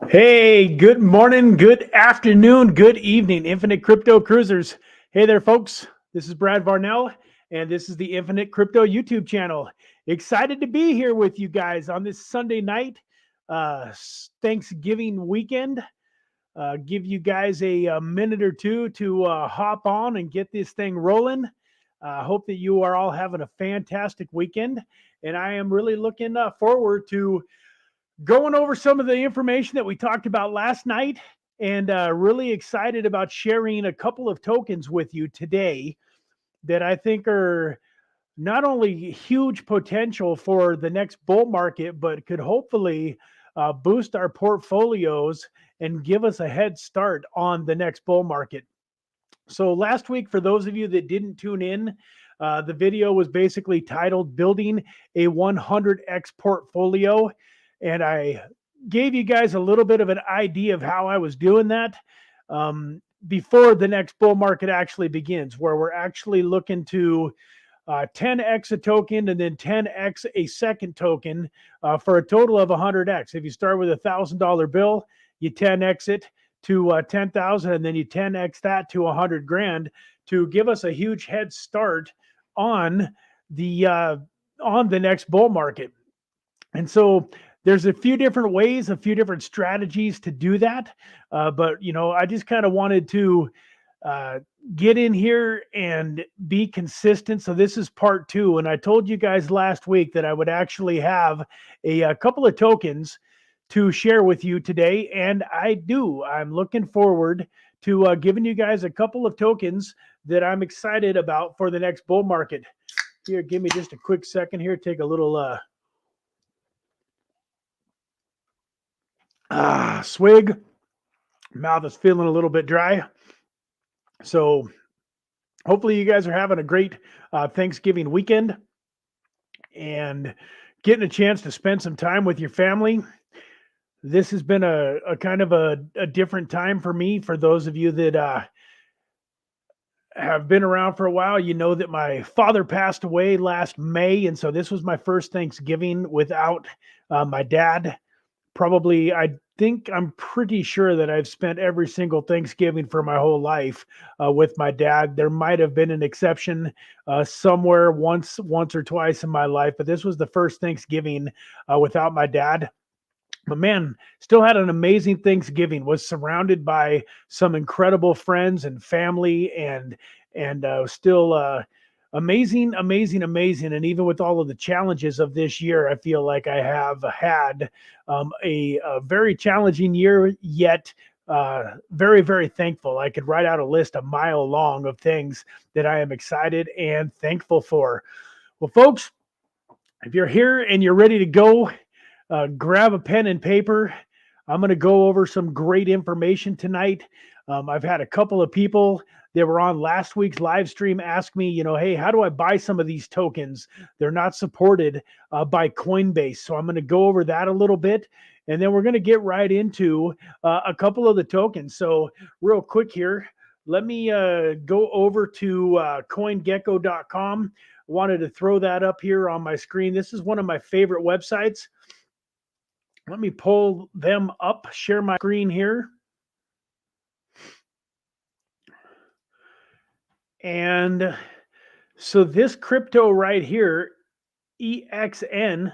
Hey, good morning, good afternoon, good evening, Infinite Crypto Cruisers. Hey there, folks. This is Brad Varnell, and this is the Infinite Crypto YouTube channel. Excited to be here with you guys on this Sunday night, Thanksgiving weekend. Give you guys a minute or two to hop on and get this thing rolling. Hope that you are all having a fantastic weekend, and I am really looking forward to going over some of the information that we talked about last night, and really excited about sharing a couple of tokens with you today that I think are not only huge potential for the next bull market, but could hopefully boost our portfolios and give us a head start on the next bull market. So last week, for those of you that didn't tune in, the video was basically titled Building a 100x Portfolio. And I gave you guys a little bit of an idea of how I was doing that before the next bull market actually begins, where we're actually looking to 10x a token and then 10x a second token for a total of 100x. If you start with $1,000 bill, you 10x it to 10,000, and then you 10x that to 100 grand to give us a huge head start on the next bull market. And so there's a few different ways, a few different strategies to do that. But I just kind of wanted to get in here and be consistent. So this is part two. And I told you guys last week that I would actually have a couple of tokens to share with you today. And I do. I'm looking forward to giving you guys a couple of tokens that I'm excited about for the next bull market. Here, give me just a quick second here. Take a little swig. Mouth is feeling a little bit dry. So hopefully you guys are having a great Thanksgiving weekend and getting a chance to spend some time with your family. This has been a kind of a different time for me. For those of you that have been around for a while, you know that my father passed away last May. And so this was my first Thanksgiving without my dad. Probably, I'm pretty sure that I've spent every single Thanksgiving for my whole life with my dad. There might have been an exception somewhere once or twice in my life, but this was the first Thanksgiving without my dad. But man, still had an amazing Thanksgiving, was surrounded by some incredible friends and family, and still amazing. And even with all of the challenges of this year, I feel like I have had a very challenging year, yet very, very thankful. I could write out a list a mile long of things that I am excited and thankful for. Well, folks, if you're here and you're ready to go, grab a pen and paper. I'm going to go over some great information tonight. I've had a couple of people that were on last week's live stream ask me, hey, how do I buy some of these tokens? They're not supported by Coinbase. So I'm going to go over that a little bit. And then we're going to get right into a couple of the tokens. So real quick here, let me go over to CoinGecko.com. Wanted to throw that up here on my screen. This is one of my favorite websites. Let me pull them up, share my screen here. And so this crypto right here, EXN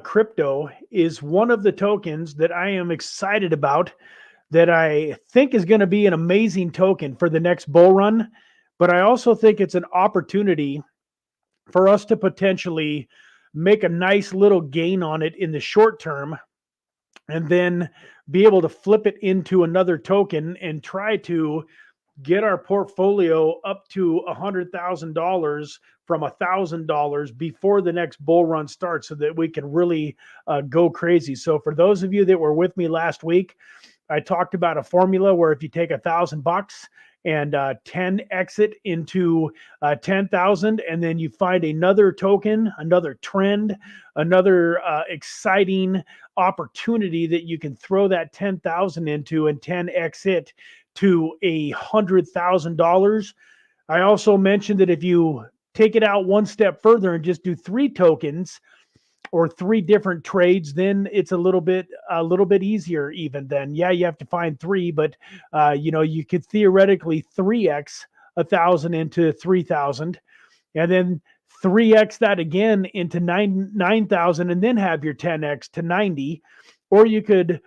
crypto, is one of the tokens that I am excited about, that I think is going to be an amazing token for the next bull run. But I also think it's an opportunity for us to potentially make a nice little gain on it in the short term, and then be able to flip it into another token and try to get our portfolio up to $100,000 from $1,000 before the next bull run starts, so that we can really go crazy. So for those of you that were with me last week, I talked about a formula where if you take $1,000 and 10 exit into 10,000, and then you find another token, another trend, another exciting opportunity that you can throw that 10,000 into and 10 exit to $100,000. I also mentioned that if you take it out one step further and just do 3 tokens, or 3 different trades, then it's a little bit easier even then. Yeah, you have to find 3, but you could theoretically 3x 1,000 into 3,000, and then 3x that again into 9,000, and then have your 10x to 90. Or you could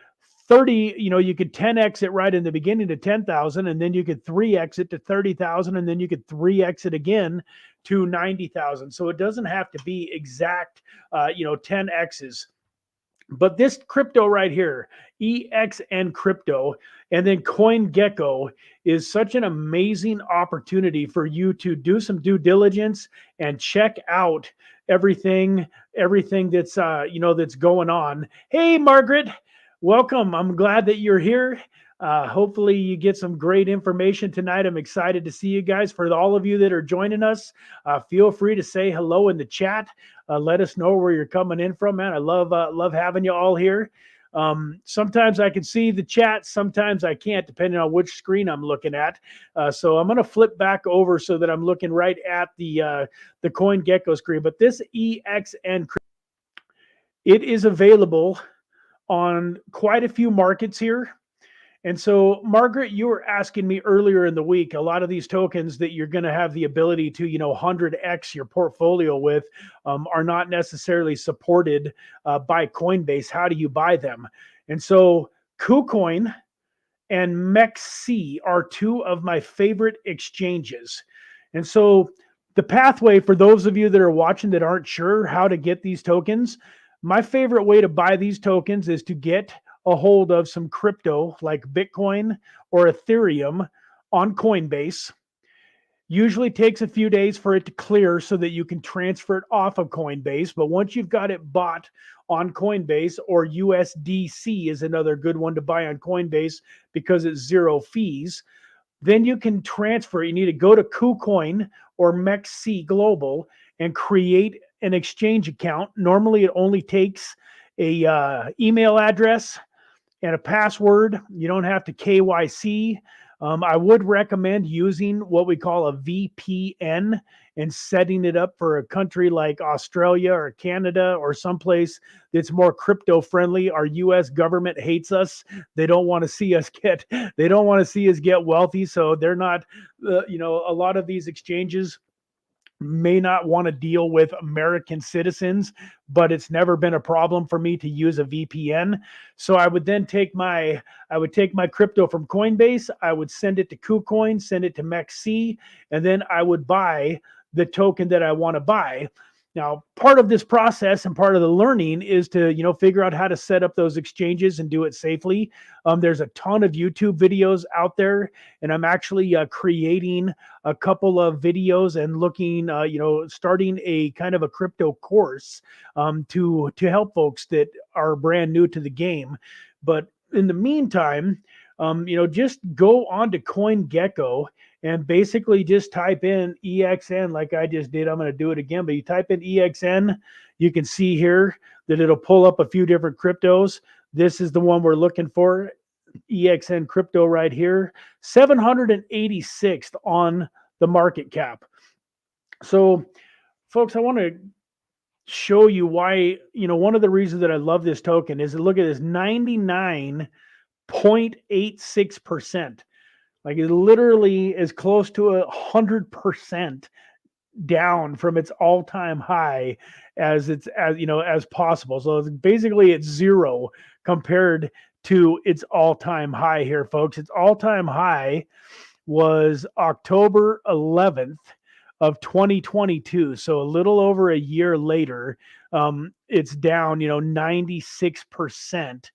10x it right in the beginning to 10,000, and then you could 3x it to 30,000, and then you could 3x it again to 90,000. So it doesn't have to be exact 10x's. But this crypto right here, EXN crypto, and then CoinGecko, is such an amazing opportunity for you to do some due diligence and check out everything that's that's going on. Hey, Margaret, welcome. I'm glad that you're here. Hopefully you get some great information tonight. I'm excited to see you guys. For all of you that are joining us, feel free to say hello in the chat. Let us know where you're coming in from, man. I love having you all here. Sometimes I can see the chat, sometimes I can't, depending on which screen I'm looking at. So I'm going to flip back over so that I'm looking right at the CoinGecko screen. But this EXN, it is available on quite a few markets here. And so, Margaret, you were asking me earlier in the week, a lot of these tokens that you're going to have the ability to, 100x your portfolio with are not necessarily supported by Coinbase. How do you buy them? And so KuCoin and MEXC are 2 of my favorite exchanges. And so the pathway, for those of you that are watching that aren't sure how to get these tokens, my favorite way to buy these tokens is to get a hold of some crypto like Bitcoin or Ethereum on Coinbase. Usually takes a few days for it to clear so that you can transfer it off of Coinbase. But once you've got it bought on Coinbase, or USDC is another good one to buy on Coinbase because it's 0 fees, then you can transfer. You need to go to KuCoin or MEXC Global and create an exchange account. Normally it only takes a email address and a password. You don't have to KYC. I would recommend using what we call a VPN and setting it up for a country like Australia or Canada or someplace that's more crypto friendly. Our US government hates us. They don't want to see us get wealthy. So they're not, a lot of these exchanges may not want to deal with American citizens, but it's never been a problem for me to use a VPN. So I would then take my crypto from Coinbase, I would send it to KuCoin, send it to MEXC, and then I would buy the token that I want to buy. Now, part of this process and part of the learning is to, figure out how to set up those exchanges and do it safely. There's a ton of YouTube videos out there, and I'm actually creating a couple of videos and looking, starting a kind of a crypto course to help folks that are brand new to the game. But in the meantime, just go on to CoinGecko and basically just type in EXN like I just did. I'm going to do it again, but you type in EXN, you can see here that it'll pull up a few different cryptos. This is the one we're looking for, EXN crypto right here, 786th on the market cap. So, folks, I want to show you why, one of the reasons that I love this token is to look at this 99.86%. Like it literally is close to 100% down from its all-time high as possible. So it's basically it's 0 compared to its all-time high here, folks. Its all-time high was October 11th of 2022. So a little over a year later, it's down, 96%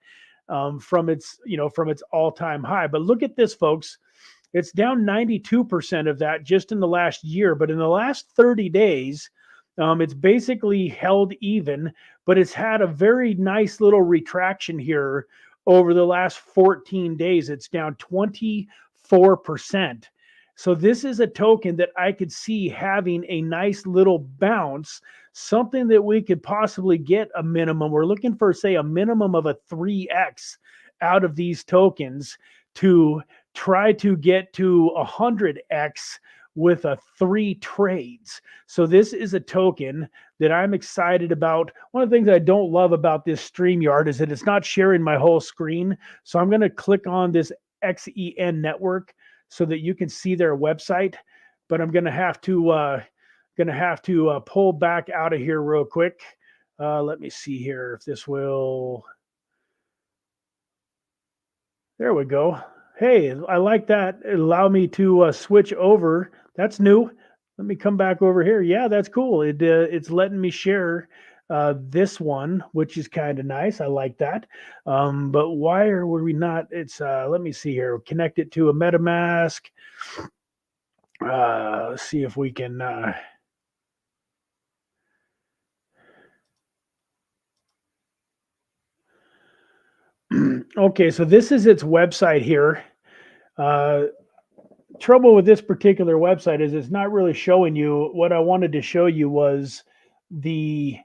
from its all-time high. But look at this, folks. It's down 92% of that just in the last year. But in the last 30 days, it's basically held even, but it's had a very nice little retraction here over the last 14 days. It's down 24%. So this is a token that I could see having a nice little bounce, something that we could possibly get a minimum. We're looking for, say, a minimum of a 3x out of these tokens to try to get to 100x with a 3 trades. So this is a token that I'm excited about. One of the things I don't love about this StreamYard is that it's not sharing my whole screen. So I'm going to click on this XEN network so that you can see their website. But I'm going to have to pull back out of here real quick. Let me see here if this will. There we go. Hey, I like that. It allowed me to switch over. That's new. Let me come back over here. Yeah, that's cool. It's letting me share this one, which is kind of nice. I like that. But why were we not? It's let me see here. Connect it to a MetaMask. Let's see if we can. Okay, so this is its website here. Trouble with this particular website is it's not really showing you what I wanted to show you was the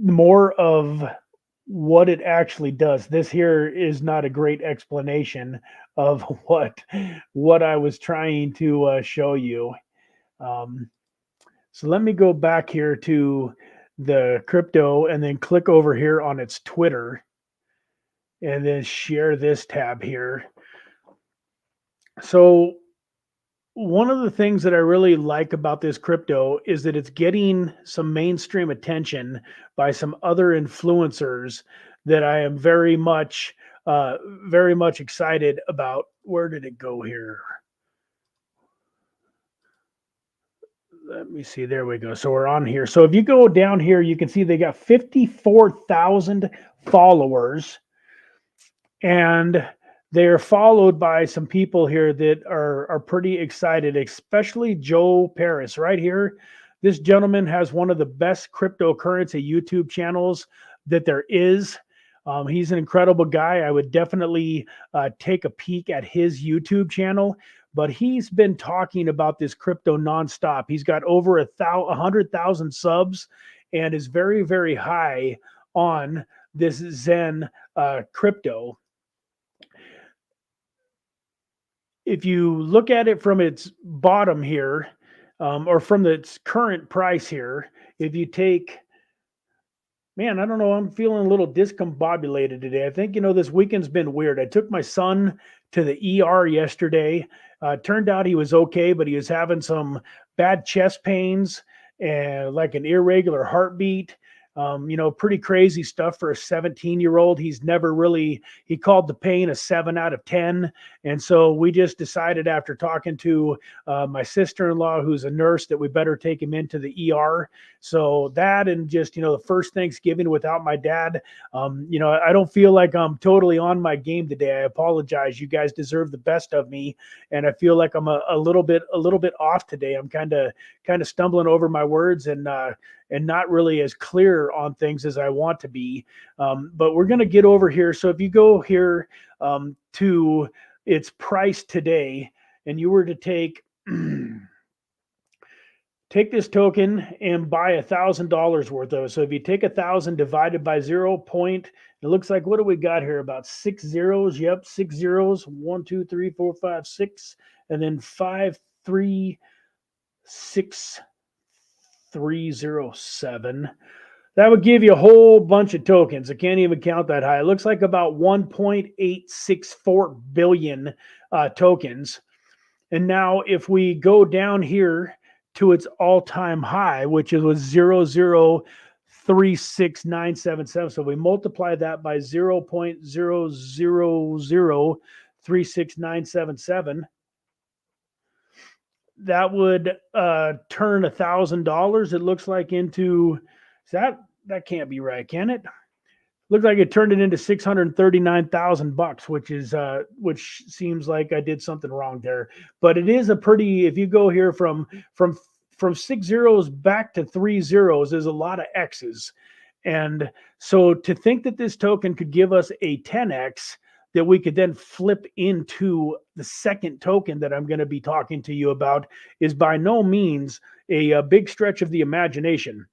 more of what it actually does. This here is not a great explanation of what I was trying to show you. So let me go back here to the crypto and then click over here on its Twitter and then share this tab here. So one of the things that I really like about this crypto is that it's getting some mainstream attention by some other influencers that I am very much excited about. Where did it go here? Let me see. There we go. So we're on here. So if you go down here, you can see they got 54,000 followers, and they're followed by some people here that are pretty excited, especially Joe Paris right here. This gentleman has one of the best cryptocurrency YouTube channels that there is. He's an incredible guy. I would definitely take a peek at his YouTube channel. But he's been talking about this crypto nonstop. He's got over 100,000 subs and is very, very high on this Zen crypto. If you look at it from its bottom here, or from its current price here, if you take, man, I don't know, I'm feeling a little discombobulated today. I think, this weekend's been weird. I took my son to the ER yesterday. Turned out he was okay, but he was having some bad chest pains and like an irregular heartbeat. Pretty crazy stuff for a 17-year-old. He called the pain a 7 out of 10. And so we just decided after talking to my sister-in-law, who's a nurse, that we better take him into the ER. So that, and just, the first Thanksgiving without my dad, I don't feel like I'm totally on my game today. I apologize. You guys deserve the best of me. And I feel like I'm a little bit off today. I'm kind of stumbling over my words and not really as clear on things as I want to be. But we're going to get over here. So if you go here to its price today, and you were to take this token and buy $1,000 worth of it. So if you take 1,000 divided by 0 point, it looks like, what do we got here? About 6 zeros. Yep, 6 zeros. 1, 2, 3, 4, 5, 6, and then 5, 3, 6, 307. That would give you a whole bunch of tokens. I can't even count that high. It looks like about 1.864 billion tokens. And now if we go down here to its all-time high, which was 0.036977. So we multiply that by 0.00036977. That would turn $1,000. It looks like into that can't be right, can it? Looks like it turned it into $639,000, which seems like I did something wrong there. But it is a pretty. If you go here from 6 zeros back to 3 zeros, there's a lot of X's, and so to think that this token could give us a 10x that we could then flip into the second token that I'm going to be talking to you about is by no means a big stretch of the imagination.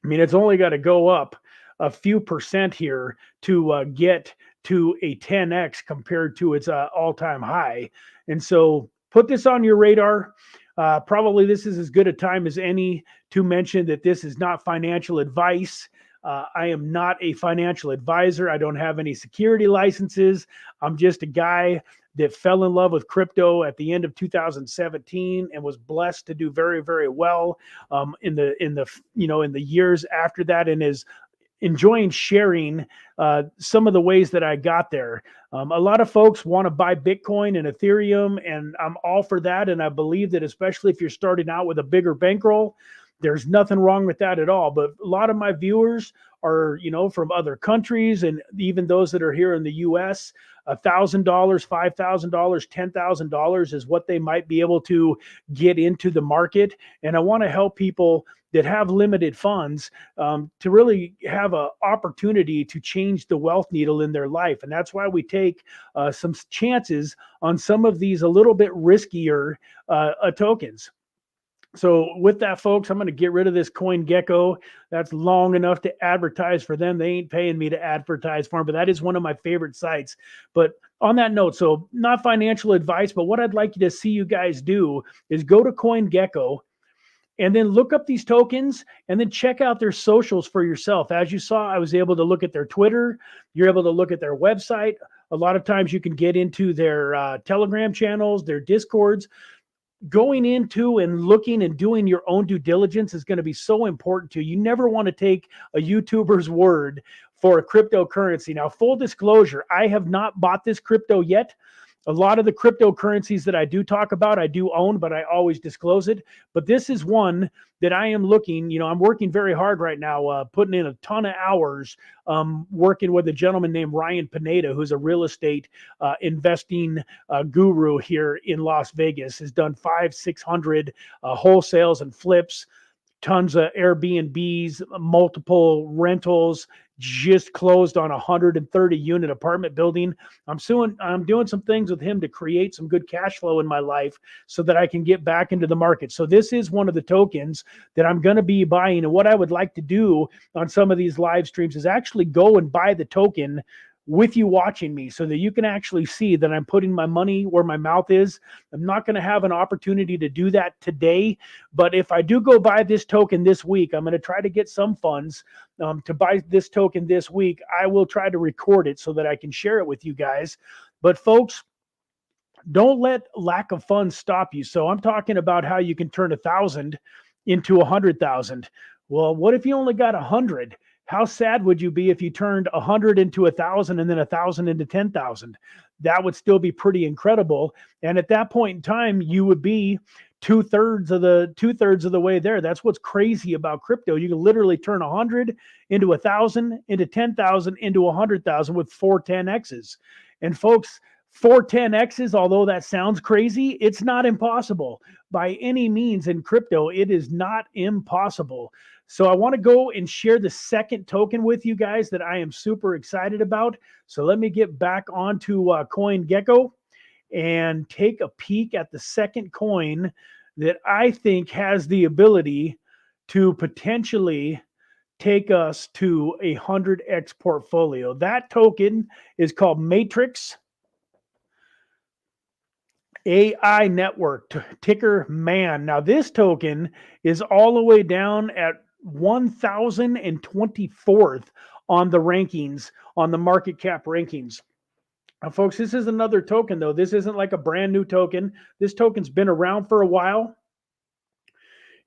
I mean, it's only got to go up a few percent here to get to a 10x compared to its all-time high. And so put this on your radar. Probably this is as good a time as any to mention that this is not financial advice. I am not a financial advisor. I don't have any security licenses. I'm just a guy that fell in love with crypto at the end of 2017 and was blessed to do very, very well in the years after that, and is enjoying sharing some of the ways that I got there. A lot of folks want to buy Bitcoin and Ethereum, and I'm all for that. And I believe that, especially if you're starting out with a bigger bankroll, there's nothing wrong with that at all. But a lot of my viewers are, from other countries, and even those that are here in the US. $1,000, $5,000, $10,000 is what they might be able to get into the market. And I want to help people that have limited funds to really have an opportunity to change the wealth needle in their life. And that's why we take some chances on some of these a little bit riskier tokens. So with that, folks, I'm going to get rid of this CoinGecko. That's long enough to advertise for them. They ain't paying me to advertise for them, but that is one of my favorite sites. But on that note, so not financial advice, but what I'd like to see you guys do is go to CoinGecko and then look up these tokens and then check out their socials for yourself. As you saw, I was able to look at their Twitter. You're able to look at their website. A lot of times you can get into their Telegram channels, their Discords. Going into and looking and doing your own due diligence is going to be so important to you. You never want to take a YouTuber's word for a cryptocurrency. Now, full disclosure, I have not bought this crypto yet. A lot of the cryptocurrencies that I do talk about, I do own, but I always disclose it. But this is one that I am looking, I'm working very hard right now, putting in a ton of hours, working with a gentleman named Ryan Pineda, who's a real estate investing guru here in Las Vegas, has done 500-600 wholesales and flips, tons of Airbnbs, multiple rentals, just closed on a 130 unit apartment building. I'm doing some things with him to create some good cash flow in my life so that I can get back into the market. So this is one of the tokens that I'm going to be buying. And what I would like to do on some of these live streams is actually go and buy the token with you watching me so that you can actually see that I'm putting my money where my mouth is. I'm not going to have an opportunity to do that today, but if I do go buy this token this week, I'm going to try to get some funds to buy this token this week. I will try to record it so that I can share it with you guys. But folks, don't let lack of funds stop you. So I'm talking about how you can turn 1,000 into 100,000. Well, what if you only got 100? How sad would you be if you turned 100 into 1,000 and then 1,000 into 10,000? That would still be pretty incredible. And at that point in time, you would be two-thirds of the way there. That's what's crazy about crypto. You can literally turn 100 into 1,000, into 10,000, into 100,000 with 4 10Xs. And folks, 4 10Xs, although that sounds crazy, it's not impossible. By any means in crypto, it is not impossible. So I want to go and share the second token with you guys that I am super excited about. So let me get back onto CoinGecko and take a peek at the second coin that I think has the ability to potentially take us to a 100x portfolio. That token is called Matrix AI Network, ticker MAN. Now this token is all the way down at 1,024th on the rankings, on the market cap rankings. Now, folks, this is another token, though. This isn't like a brand new token. This token's been around for a while.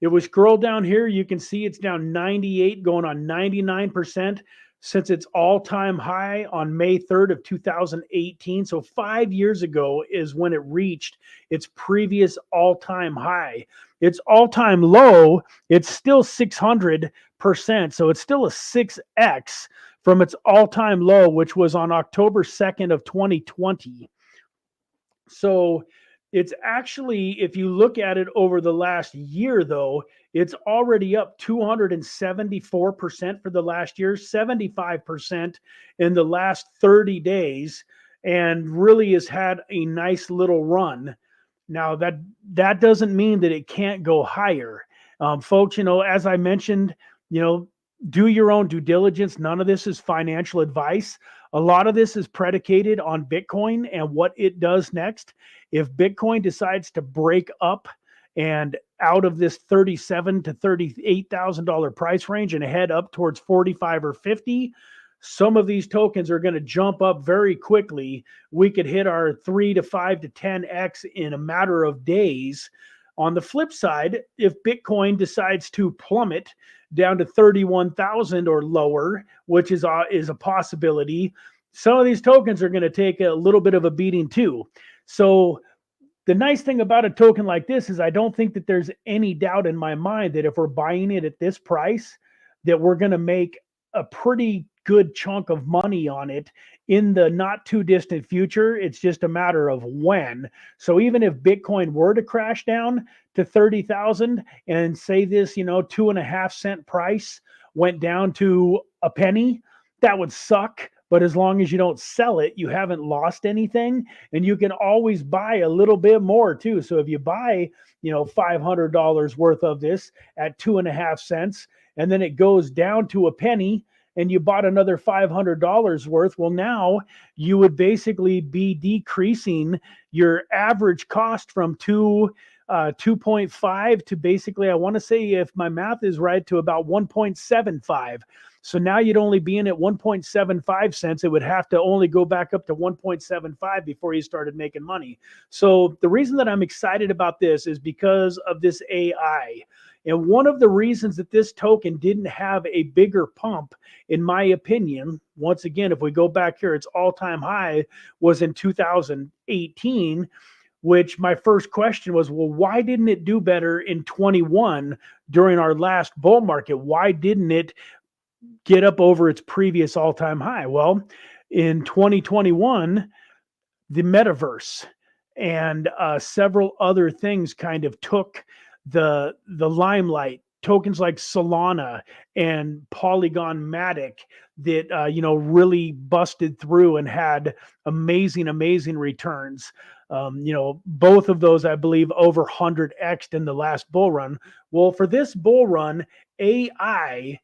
If we scroll down here, you can see it's down 98, going on 99% since its all-time high on May 3rd of 2018. So 5 years ago is when it reached its previous all-time high. Its all-time low, it's still 600%. So it's still a 6x from its all-time low, which was on October 2nd of 2020. So it's actually, if you look at it over the last year, though, it's already up 274% for the last year, 75% in the last 30 days, and really has had a nice little run. Now, that doesn't mean that it can't go higher. Folks, as I mentioned, do your own due diligence. None of this is financial advice. A lot of this is predicated on Bitcoin and what it does next. If Bitcoin decides to break up and out of this $37,000 to $38,000 price range and head up towards 45 or 50, some of these tokens are going to jump up very quickly. We could hit our 3 to 5 to 10x in a matter of days. On the flip side, if Bitcoin decides to plummet down to 31,000 or lower, which is a possibility, some of these tokens are going to take a little bit of a beating too. So the nice thing about a token like this is I don't think that there's any doubt in my mind that if we're buying it at this price, that we're going to make a pretty good chunk of money on it in the not too distant future. It's just a matter of when. So even if Bitcoin were to crash down to 30,000 and say this, 2.5 cent price went down to a penny, that would suck. But as long as you don't sell it, you haven't lost anything, and you can always buy a little bit more too. So if you buy, $500 worth of this at 2.5 cents, and then it goes down to a penny, and you bought another $500 worth, well, now you would basically be decreasing your average cost from 2.5 to basically, I want to say, if my math is right, to about 1.75. So now you'd only be in at 1.75 cents. It would have to only go back up to 1.75 before you started making money. So the reason that I'm excited about this is because of this AI. And one of the reasons that this token didn't have a bigger pump, in my opinion, once again, if we go back here, its all-time high was in 2018, which my first question was, well, why didn't it do better in 21 during our last bull market? Why didn't it get up over its previous all-time high? Well, in 2021, the metaverse and several other things kind of took the limelight. Tokens like Solana and Polygon Matic that really busted through and had amazing returns. Both of those, I believe, over 100x in the last bull run. Well, for this bull run, AI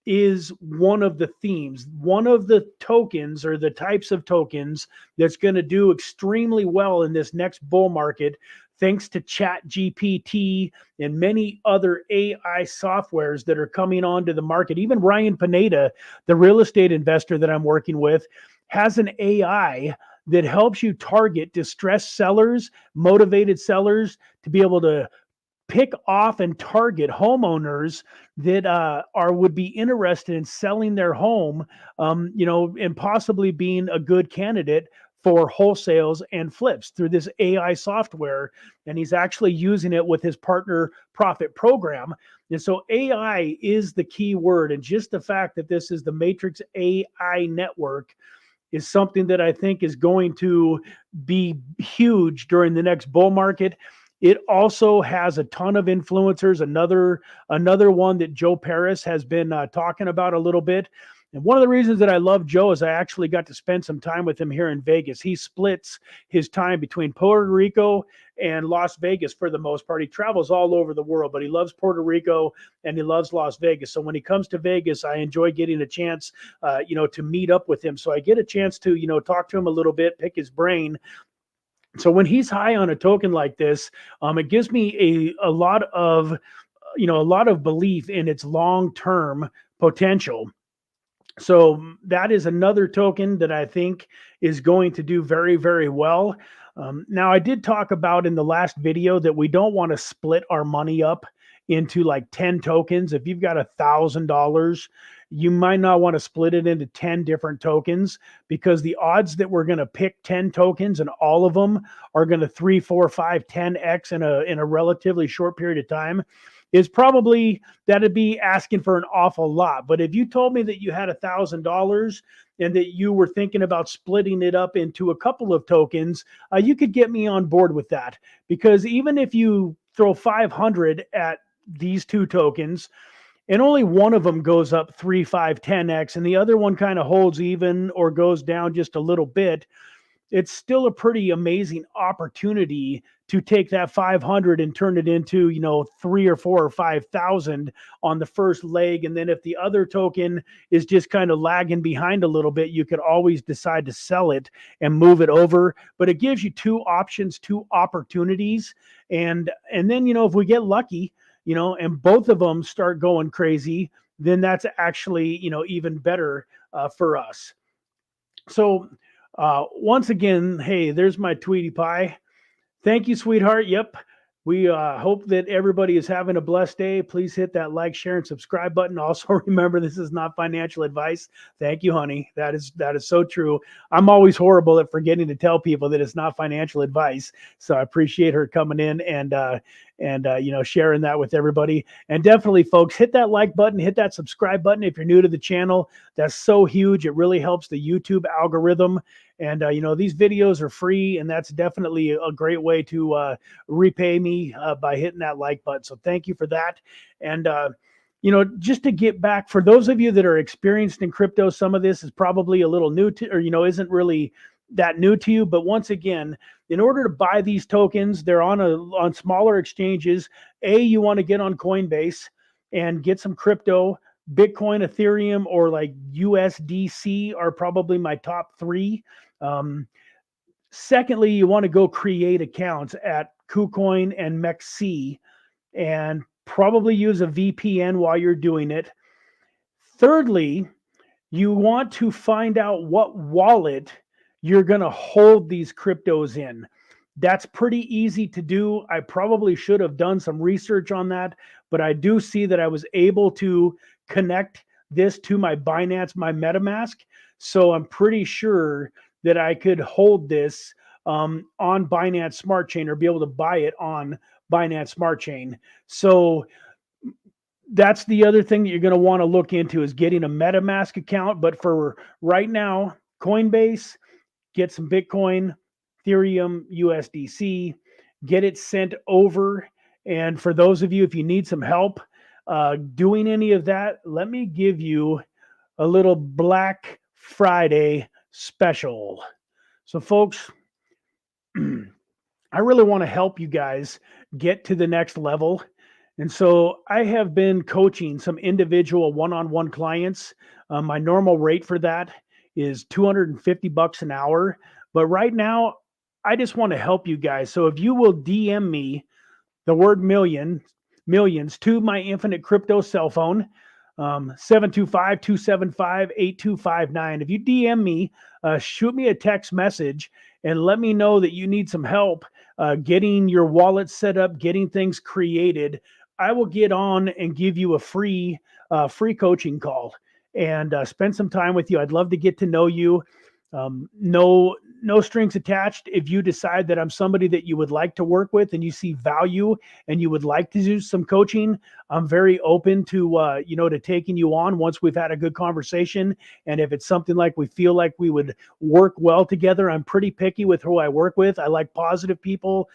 is one of the themes, one of the tokens or the types of tokens that's going to do extremely well in this next bull market, thanks to ChatGPT and many other AI softwares that are coming onto the market. Even Ryan Pineda, the real estate investor that I'm working with, has an AI that helps you target distressed sellers, motivated sellers, to be able to pick off and target homeowners that would be interested in selling their home, and possibly being a good candidate for wholesales and flips through this AI software. And he's actually using it with his partner Profit Program. And so AI is the key word. And just the fact that this is the Matrix AI network is something that I think is going to be huge during the next bull market. It also has a ton of influencers. Another one that Joe Paris has been talking about a little bit. And one of the reasons that I love Joe is I actually got to spend some time with him here in Vegas. He splits his time between Puerto Rico and Las Vegas for the most part. He travels all over the world, but he loves Puerto Rico and he loves Las Vegas. So when he comes to Vegas, I enjoy getting a chance, to meet up with him. So I get a chance to, talk to him a little bit, pick his brain. So when he's high on a token like this, it gives me a lot of belief in its long-term potential. So that is another token that I think is going to do very well. Now, I did talk about in the last video that we don't want to split our money up into like 10 tokens. If you've got $1,000, you might not want to split it into 10 different tokens, because the odds that we're going to pick 10 tokens and all of them are going to 3, 4, 5, 10x in a relatively short period of time is probably, that'd be asking for an awful lot. But if you told me that you had $1,000 and that you were thinking about splitting it up into a couple of tokens, you could get me on board with that. Because even if you throw 500 at these two tokens and only one of them goes up 3, 5, 10x and the other one kind of holds even or goes down just a little bit, it's still a pretty amazing opportunity to take that 500 and turn it into, 3 or 4 or 5,000 on the first leg. And then if the other token is just kind of lagging behind a little bit, you could always decide to sell it and move it over. But it gives you two options, two opportunities. And then, if we get lucky, and both of them start going crazy, then that's actually, even better for us. So once again, hey, there's my Tweety Pie. Thank you, sweetheart. Yep. We hope that everybody is having a blessed day. Please hit that like, share, and subscribe button. Also, remember, this is not financial advice. Thank you, honey. That is so true. I'm always horrible at forgetting to tell people that it's not financial advice. So I appreciate her coming in and sharing that with everybody. And definitely, folks, hit that like button, hit that subscribe button if you're new to the channel. That's so huge. It really helps the YouTube algorithm. And, these videos are free, and that's definitely a great way to repay me by hitting that like button. So thank you for that. And, just to get back, for those of you that are experienced in crypto, some of this is probably a little new to, or, isn't really that new to you. But once again, in order to buy these tokens, they're on smaller exchanges. You want to get on Coinbase and get some crypto. Bitcoin, Ethereum, or like USDC are probably my top three. Secondly, you want to go create accounts at KuCoin and MEXC and probably use a VPN while you're doing it. Thirdly, you want to find out what wallet you're going to hold these cryptos in. That's pretty easy to do. I probably should have done some research on that, but I do see that I was able to connect this to my Binance, my MetaMask. So I'm pretty sure that I could hold this on Binance Smart Chain or be able to buy it on Binance Smart Chain. So that's the other thing that you're going to want to look into is getting a MetaMask account. But for right now, Coinbase, get some Bitcoin, Ethereum, USDC, get it sent over. And for those of you, if you need some help doing any of that, let me give you a little Black Friday special. So folks, I really want to help you guys get to the next level. And so I have been coaching some individual one-on-one clients. My normal rate for that is $250 an hour. But right now, I just want to help you guys. So if you will DM me the word millions to my Infinite Crypto cell phone, 725-275-8259. If you DM me, shoot me a text message and let me know that you need some help getting your wallet set up, getting things created. I will get on and give you a free coaching call and spend some time with you. I'd love to get to know you. No strings attached. If you decide that I'm somebody that you would like to work with and you see value and you would like to do some coaching, I'm very open to to taking you on once we've had a good conversation. And if it's something like we feel like we would work well together, I'm pretty picky with who I work with. I like positive people,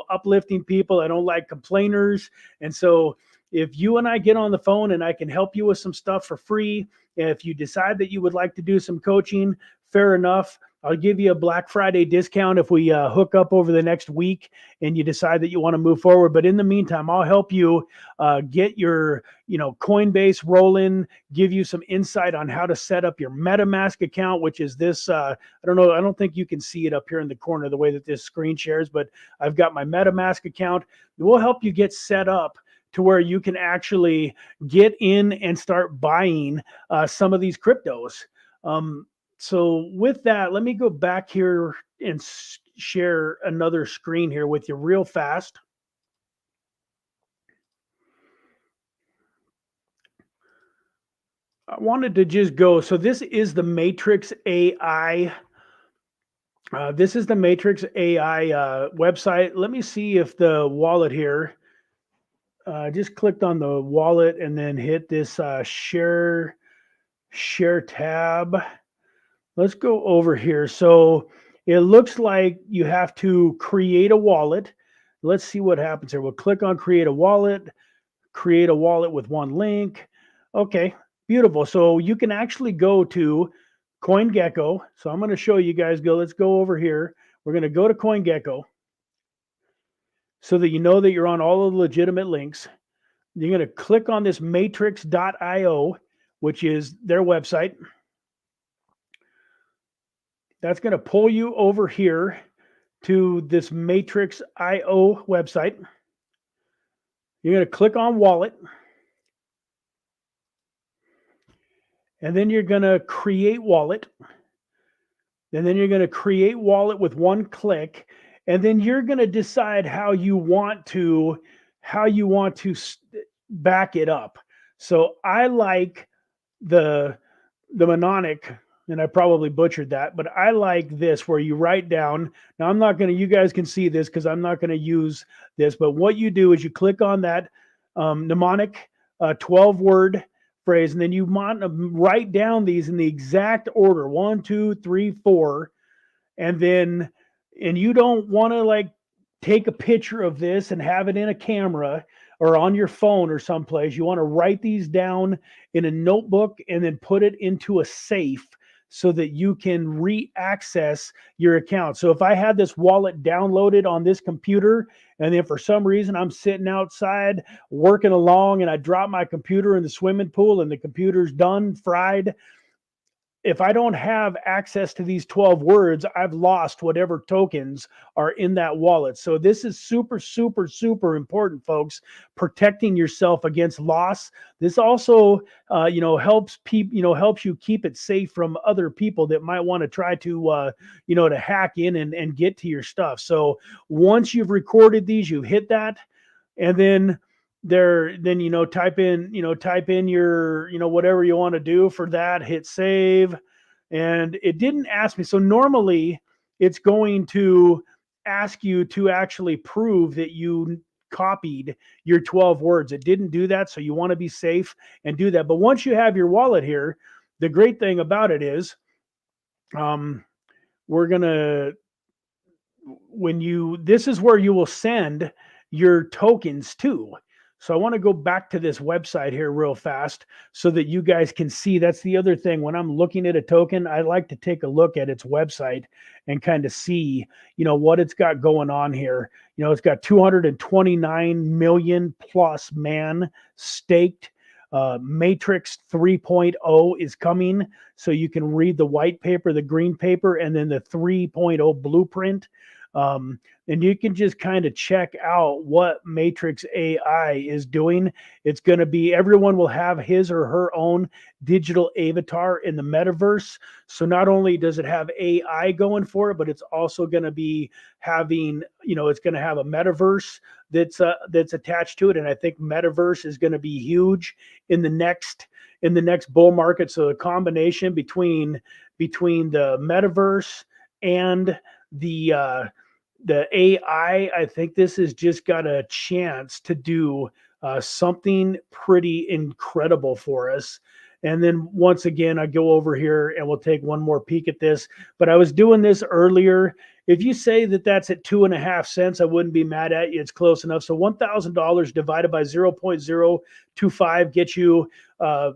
uplifting people. I don't like complainers. And so if you and I get on the phone and I can help you with some stuff for free, if you decide that you would like to do some coaching, fair enough. I'll give you a Black Friday discount if we hook up over the next week and you decide that you want to move forward. But in the meantime, I'll help you get your, Coinbase rolling, give you some insight on how to set up your MetaMask account, which is this, I don't know, I don't think you can see it up here in the corner the way that this screen shares, but I've got my MetaMask account. We'll help you get set up to where you can actually get in and start buying some of these cryptos. So with that, let me go back here and share another screen here with you real fast. I wanted to just go. So this is the Matrix AI. This is the Matrix AI website. Let me see if the wallet here. Just clicked on the wallet and then hit this share tab. Let's go over here. So it looks like you have to create a wallet. Let's see what happens here. We'll click on create a wallet with one link. Okay, beautiful. So you can actually go to CoinGecko. So I'm going to show you guys. Let's go over here. We're going to go to CoinGecko so that you know that you're on all of the legitimate links. You're going to click on this matrix.io, which is their website. That's going to pull you over here to this Matrix.io website. You're going to click on wallet. And then you're going to create wallet. And then you're going to create wallet with one click. And then you're going to decide how you want to back it up. So I like the mnemonic, and I probably butchered that, but I like this where you write down. Now I'm not going to, you guys can see this because I'm not going to use this, but what you do is you click on that mnemonic 12-word phrase, and then you write down these in the exact order, 1, 2, 3, 4, and you don't want to like take a picture of this and have it in a camera or on your phone or someplace. You want to write these down in a notebook and then put it into a safe so that you can re-access your account. So if I had this wallet downloaded on this computer, and then for some reason I'm sitting outside working along and I drop my computer in the swimming pool and the computer's done, fried, if I don't have access to these 12 words, I've lost whatever tokens are in that wallet. So this is super, super, super important, folks, protecting yourself against loss. This also, helps you keep it safe from other people that might want to try to, to hack in and get to your stuff. So once you've recorded these, you've hit that, and then type in your, whatever you want to do for that, hit save. And it didn't ask me. So normally it's going to ask you to actually prove that you copied your 12 words. It didn't do that. So you want to be safe and do that. But once you have your wallet here, the great thing about it is, this is where you will send your tokens to. So I want to go back to this website here real fast so that you guys can see. That's the other thing. When I'm looking at a token, I like to take a look at its website and kind of see, what it's got going on here. It's got 229 million plus man staked. Matrix 3.0 is coming. So you can read the white paper, the green paper, and then the 3.0 blueprint. And you can just kind of check out what Matrix AI is doing. It's going to be, everyone will have his or her own digital avatar in the metaverse. So not only does it have AI going for it, but it's also going to be having, it's going to have a metaverse that's attached to it. And I think metaverse is going to be huge in the next bull market. So the combination between the metaverse and the AI, I think this has just got a chance to do something pretty incredible for us. And then once again, I go over here and we'll take one more peek at this. But I was doing this earlier. If you say that that's at 2.5 cents, I wouldn't be mad at you. It's close enough. So $1,000 divided by 0.025 gets you, let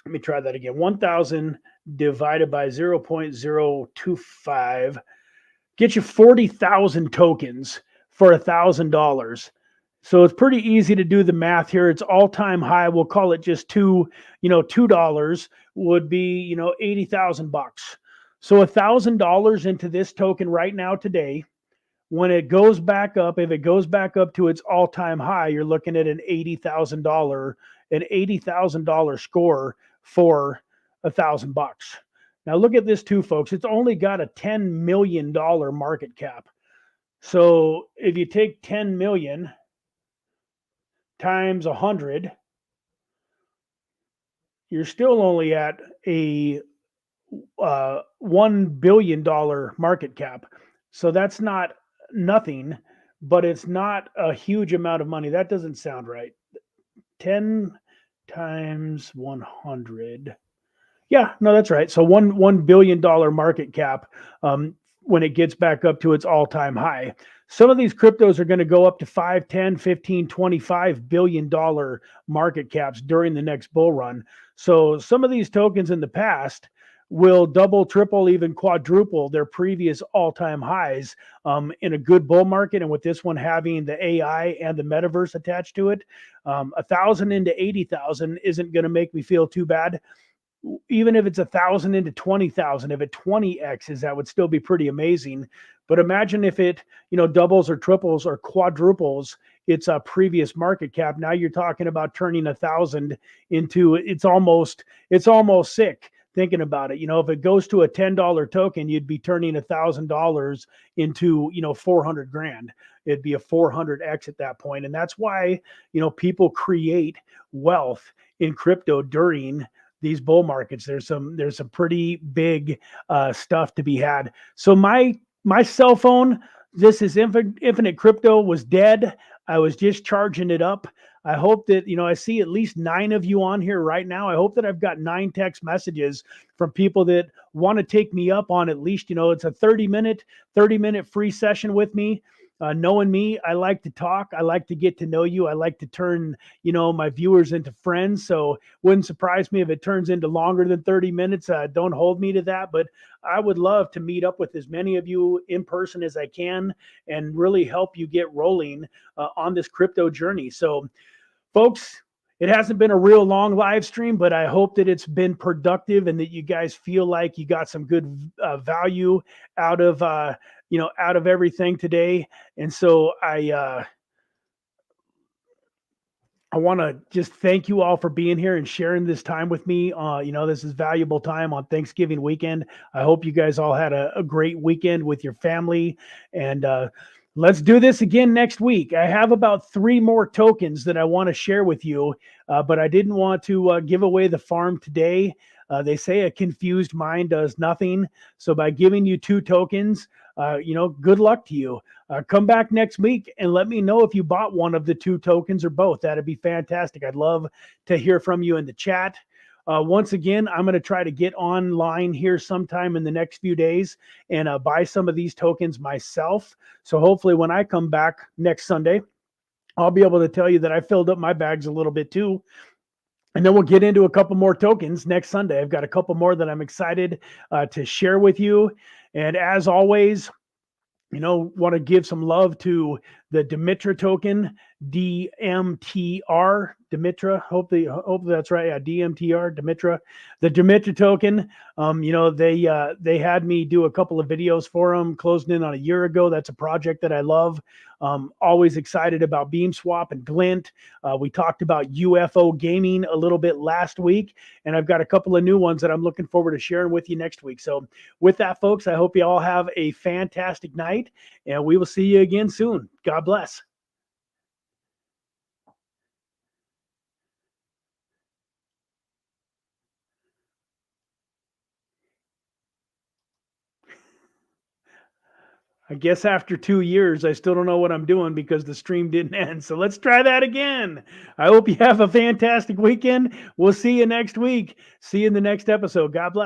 me try that again. 1,000 divided by 0.025 get you 40,000 tokens for $1,000. So it's pretty easy to do the math here. It's all-time high. We'll call it just $2 would be, $80,000. So $1,000 into this token right now today, when it goes back up, if it goes back up to its all-time high, you're looking at an $80,000 score for $1,000. Now look at this too, folks. It's only got a $10 million market cap. So if you take 10 million times 100, you're still only at a $1 billion market cap. So that's not nothing, but it's not a huge amount of money. That doesn't sound right. 10 times 100. Yeah, no, that's right. So $1 billion market cap when it gets back up to its all-time high. Some of these cryptos are going to go up to 5, 10, 15, 25 billion dollar market caps during the next bull run. So some of these tokens in the past will double, triple, even quadruple their previous all-time highs in a good bull market. And with this one having the AI and the metaverse attached to it, 1,000 into 80,000 isn't going to make me feel too bad. Even if it's 1,000 into 20,000, if it 20x's, that would still be pretty amazing. But imagine if it, doubles or triples or quadruples its previous market cap. Now you're talking about turning 1,000 into, it's almost sick thinking about it. If it goes to a $10 token, you'd be turning $1,000 into, 400 grand. It'd be a 400x at that point. And that's why, people create wealth in crypto during these bull markets. There's some pretty big stuff to be had. So my cell phone, this is Infinite Crypto, was dead. I was just charging it up. I hope that, I see at least 9 of you on here right now. I hope that I've got 9 text messages from people that want to take me up on at least, it's a 30-minute free session with me. Knowing me, I like to talk. I like to get to know you. I like to turn, my viewers into friends. So wouldn't surprise me if it turns into longer than 30 minutes. Don't hold me to that, but I would love to meet up with as many of you in person as I can and really help you get rolling on this crypto journey. So folks, it hasn't been a real long live stream, but I hope that it's been productive and that you guys feel like you got some good value out of everything today. And so I want to just thank you all for being here and sharing this time with me. This is valuable time on Thanksgiving weekend. I hope you guys all had a great weekend with your family, and let's do this again next week. I have about 3 more tokens that I want to share with you, but I didn't want to give away the farm today. They say a confused mind does nothing. So by giving you 2 tokens, good luck to you. Come back next week and let me know if you bought one of the 2 tokens or both. That'd be fantastic. I'd love to hear from you in the chat. Once again, I'm going to try to get online here sometime in the next few days and buy some of these tokens myself. So hopefully when I come back next Sunday, I'll be able to tell you that I filled up my bags a little bit too. And then we'll get into a couple more tokens next Sunday. I've got a couple more that I'm excited to share with you. And as always, want to give some love to the Dimitra token, DMTR, Dimitra. Hope that's right. Yeah, DMTR, Dimitra. The Dimitra token. They had me do a couple of videos for them, closing in on a year ago. That's a project that I love. Always excited about BeamSwap and Glint. We talked about UFO gaming a little bit last week, and I've got a couple of new ones that I'm looking forward to sharing with you next week. So with that, folks, I hope you all have a fantastic night, and we will see you again soon. God bless. I guess after 2 years, I still don't know what I'm doing because the stream didn't end. So let's try that again. I hope you have a fantastic weekend. We'll see you next week. See you in the next episode. God bless.